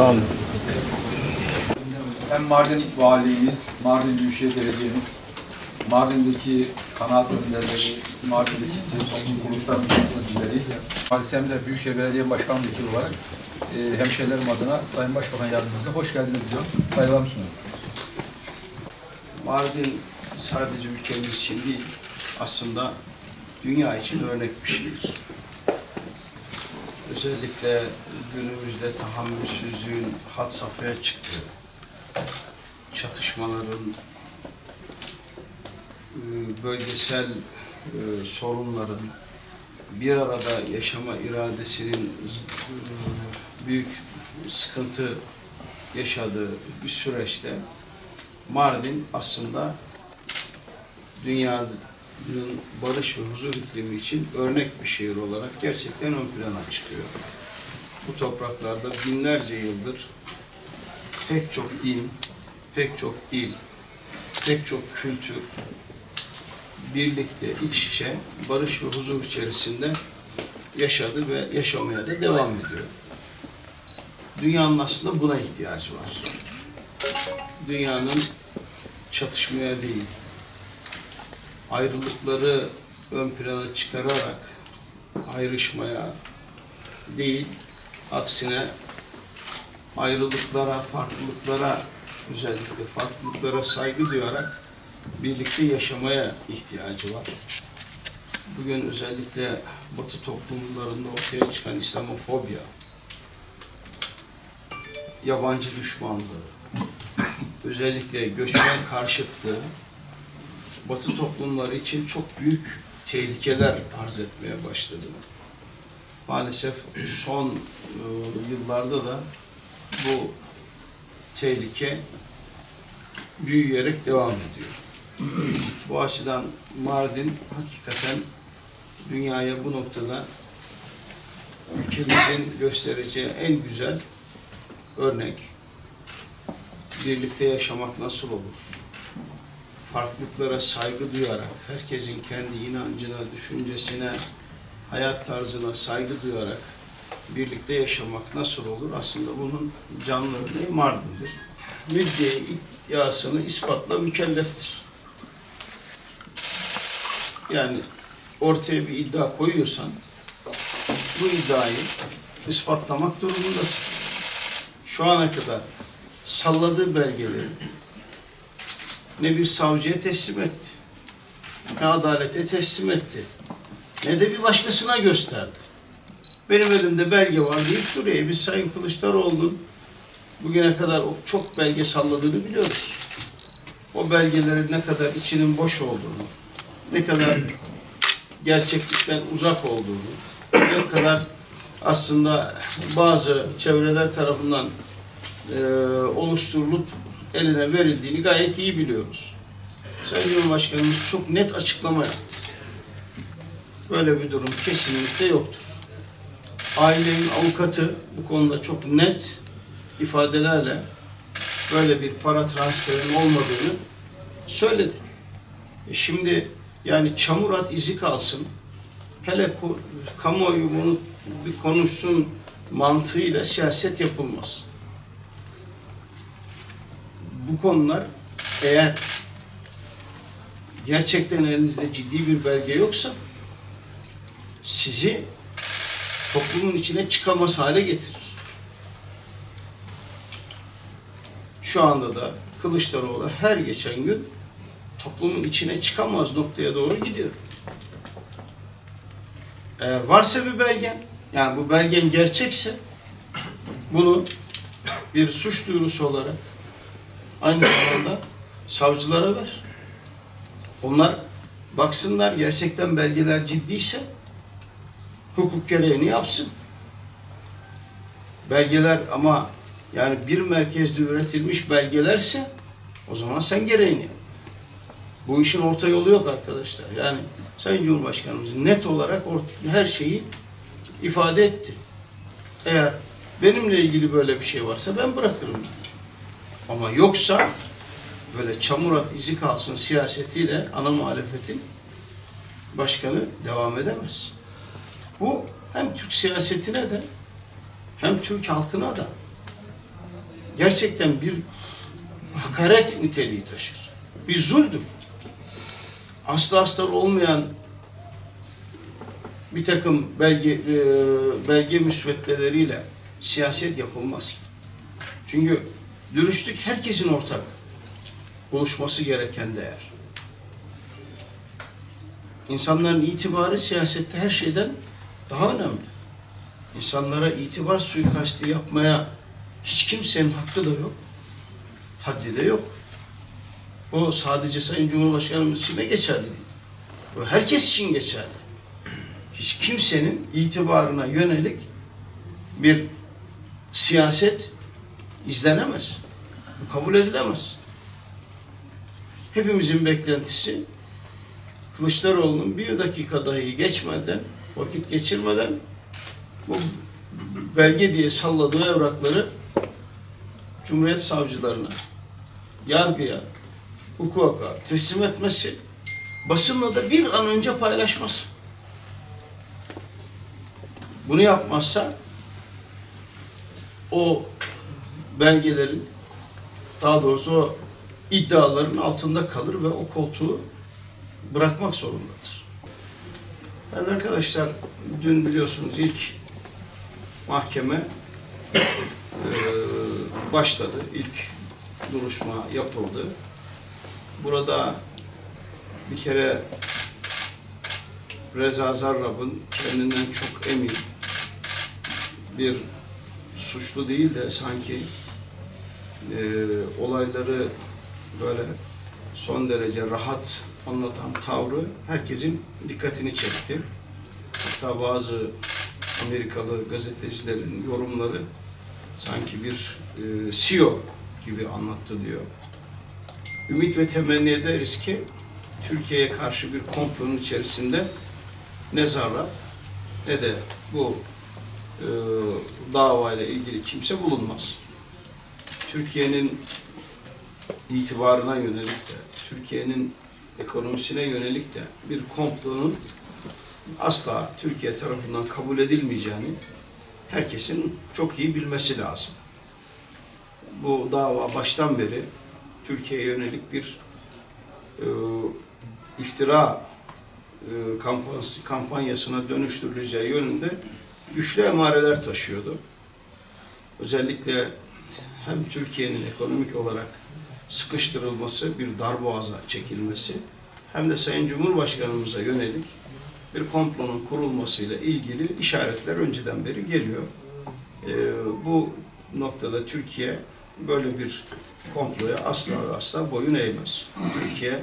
Sağ olun. Hem Mardin Valiliğimiz, Mardin Büyükşehir Belediye'miz, Mardin'deki kanaat önderleri, Mardin'deki sivil toplum kuruluşlarının temsilcileri, Mardin Büyükşehir Belediye Başkan Vekili olarak hemşehrilerim adına Sayın Başbakan Yardımcımıza hoş geldiniz diyor. Saygılarımı sunuyorum. Mardin sadece ülkemiz için değil, aslında dünya için örnek bir şehir. Özellikle günümüzde tahammülsüzlüğün had safhaya çıktığı, çatışmaların, bölgesel sorunların, bir arada yaşama iradesinin büyük sıkıntı yaşadığı bir süreçte Mardin aslında dünyanın barış ve huzur iklimi için örnek bir şehir olarak gerçekten ön plana çıkıyor. Bu topraklarda binlerce yıldır pek çok din, pek çok dil, pek çok kültür birlikte iç içe barış ve huzur içerisinde yaşadı ve yaşamaya da devam ediyor. Dünyanın aslında buna ihtiyacı var. Dünyanın çatışmaya değil, ayrılıkları ön plana çıkararak ayrışmaya değil, aksine ayrılıklara, farklılıklara, özellikle farklılıklara saygı duyarak birlikte yaşamaya ihtiyacı var. Bugün özellikle Batı toplumlarında ortaya çıkan İslamofobya, yabancı düşmanlığı, özellikle göçmen karşıtlığı Batı toplumları için çok büyük tehlikeler arz etmeye başladı. Maalesef son yıllarda da bu tehlike büyüyerek devam ediyor. Bu açıdan Mardin hakikaten dünyaya bu noktada ülkemizin göstereceği en güzel örnek. Birlikte yaşamak nasıl olur? Farklılıklara saygı duyarak, herkesin kendi inancına, düşüncesine, hayat tarzına saygı duyarak birlikte yaşamak nasıl olur? Aslında bunun canlı örneği Mardin'dir. Müddei iddiasını ispatla mükelleftir. Yani ortaya bir iddia koyuyorsan bu iddiayı ispatlamak durumundasın. Şu ana kadar salladığı belgeleri ne bir savcıya teslim etti, ne adalete teslim etti, ne de bir başkasına gösterdi. Benim elimde belge var deyip duruyor. Biz Sayın Kılıçdaroğlu'nun bugüne kadar çok belge salladığını biliyoruz. O belgelerin ne kadar içinin boş olduğunu, ne kadar gerçeklikten uzak olduğunu, ne kadar aslında bazı çevreler tarafından oluşturulup eline verildiğini gayet iyi biliyoruz. Sayın Cumhurbaşkanımız çok net açıklama yaptı. Böyle bir durum kesinlikle yoktur. Ailenin avukatı bu konuda çok net ifadelerle böyle bir para transferinin olmadığını söyledi. Şimdi yani çamur at izi kalsın, hele kamuoyu bunu bir konuşsun mantığıyla siyaset yapılmaz. Bu konular eğer gerçekten elinizde ciddi bir belge yoksa sizi toplumun içine çıkamaz hale getirir. Şu anda da Kılıçdaroğlu her geçen gün toplumun içine çıkamaz noktaya doğru gidiyor. Eğer varsa bir belgen, yani bu belgen gerçekse bunu bir suç duyurusu olarak aynı zamanda savcılara ver. Onlar baksınlar, gerçekten belgeler ciddiyse hukuk gereğini yapsın. Belgeler ama yani bir merkezde üretilmiş belgelerse o zaman sen gereğini yap. Bu işin orta yolu yok arkadaşlar. Yani Sayın Cumhurbaşkanımız net olarak her şeyi ifade etti. Eğer benimle ilgili böyle bir şey varsa ben bırakırım. Ama yoksa böyle çamur at izi kalsın siyasetiyle ana muhalefetin başkanı devam edemez. Bu hem Türk siyasetine de hem Türk halkına da gerçekten bir hakaret niteliği taşır. Bir zuldür. Aslı astarı olmayan bir takım belge müsveddeleriyle siyaset yapılmaz. Çünkü dürüstlük herkesin ortak buluşması gereken değer. İnsanların itibarı siyasette her şeyden daha önemli. İnsanlara itibar suikastı yapmaya hiç kimsenin hakkı da yok, haddi de yok. Bu sadece Sayın Cumhurbaşkanımız için de geçerli değil. Bu herkes için geçerli. Hiç kimsenin itibarına yönelik bir siyaset izlenemez. Bu kabul edilemez. Hepimizin beklentisi Kılıçdaroğlu'nun bir dakika dahi geçmeden, vakit geçirmeden bu belge diye salladığı evrakları Cumhuriyet savcılarına, yargıya, hukuka teslim etmesi, basınla da bir an önce paylaşması. Bunu yapmazsa o belgelerin, daha doğrusu o iddiaların altında kalır ve o koltuğu bırakmak zorundadır. Ben arkadaşlar dün biliyorsunuz ilk mahkeme başladı. İlk duruşma yapıldı. Burada bir kere Reza Zarrab'ın kendinden çok emin bir suçlu değil de sanki olayları böyle son derece rahat anlatan tavrı herkesin dikkatini çekti. Hatta bazı Amerikalı gazetecilerin yorumları sanki bir CEO gibi anlattı diyor. Ümit ve temenni ederiz ki Türkiye'ye karşı bir komplonun içerisinde ne Zarrab ne de bu davayla ilgili kimse bulunmaz. Türkiye'nin itibarına yönelik de, Türkiye'nin ekonomisine yönelik de bir komplonun asla Türkiye tarafından kabul edilmeyeceğini herkesin çok iyi bilmesi lazım. Bu dava baştan beri Türkiye'ye yönelik bir iftira kampanyasına dönüştürüleceği yönünde güçlü emareler taşıyordu. Özellikle hem Türkiye'nin ekonomik olarak sıkıştırılması, bir darboğaza çekilmesi, hem de Sayın Cumhurbaşkanımıza yönelik bir komplonun kurulmasıyla ilgili işaretler önceden beri geliyor. Bu noktada Türkiye böyle bir komploya asla ve asla boyun eğmez. Türkiye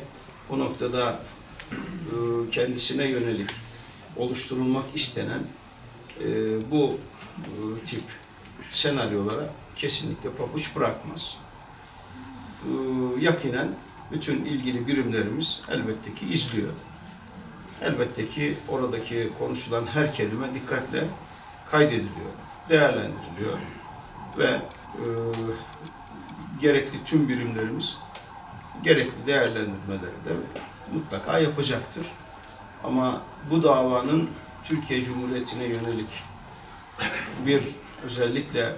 bu noktada kendisine yönelik oluşturulmak istenen bu tip senaryolara kesinlikle pabuç bırakmaz. Yakinen bütün ilgili birimlerimiz elbette ki izliyor. Elbette ki oradaki konuşulan her kelime dikkatle kaydediliyor, değerlendiriliyor ve gerekli tüm birimlerimiz gerekli değerlendirmeleri de mutlaka yapacaktır. Ama bu davanın Türkiye Cumhuriyeti'ne yönelik bir özellikle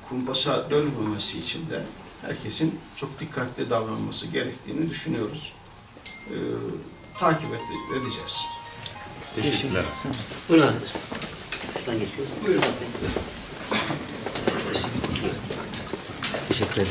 kumpasa dönmemesi için de herkesin çok dikkatli davranması gerektiğini düşünüyoruz. Takip edeceğiz. Teşekkürler. Buyurun arkadaşlar. Şuradan geçiyoruz. Buyurun. Teşekkür ederim.